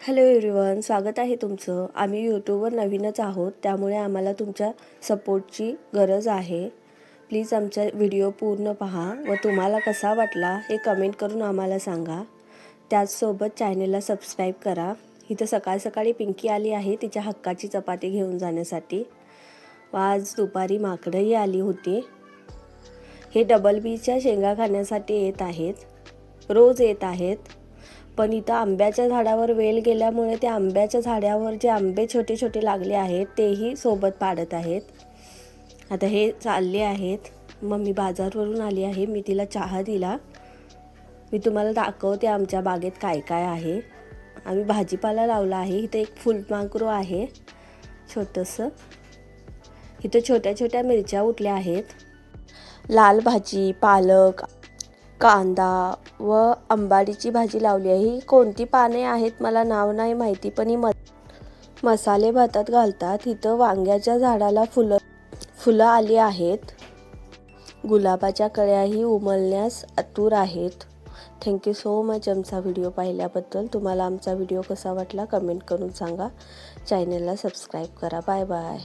Hello everyone, स्वागत आहे तुमचं. आम्ही यूट्यूबवर नवीनच आहोत, त्यामुळे आम्हाला तुमच्या सपोर्टची गरज आहे. प्लीज आमचा व्हिडिओ पूर्ण पहा व तुम्हाला कसा वाटला हे कमेंट करून आम्हाला सांगा. त्याचसोबत चॅनलला सबस्क्राईब करा. इथं सकाळ सकाळी पिंकी आली आहे तिच्या हक्काची चपाती घेऊन जाण्यासाठी. व आज दुपारी माकडंही आली होती. हे डबल बीच्या शेंगा खाण्यासाठी येत आहेत, रोज येत आहेत. पण इथं आंब्याच्या झाडावर वेल गेल्यामुळे त्या आंब्याच्या झाडावर जे आंबे छोटे छोटे लागले आहेत तेही सोबत पाडत आहेत. आता हे चालले आहेत. मम्मी बाजारवरून आली आहे, मी तिला चहा दिला. मी तुम्हाला दाखवते आमच्या बागेत काय काय आहे. आम्ही भाजीपाला लावला आहे. इथं एक फुलपाखरू आहे छोटंसं. इथं छोट्या छोट्या मिरच्या उठल्या आहेत. लाल भाजी, पालक, कांदा व आंबाडीची भाजी लावली आहे. ही कोणती पाने आहेत मला नाव नाही माहिती, पण ही मसाले भातात घालतात. इथं वांग्याच्या झाडाला फुलं आली आहेत. गुलाबाच्या कळ्याही उमलण्यास आतुर आहेत. थँक्यू सो मच आमचा व्हिडिओ पाहिल्याबद्दल. तुम्हाला आमचा व्हिडिओ कसा वाटला कमेंट करून सांगा. चॅनलला सबस्क्राईब करा. Bye bye.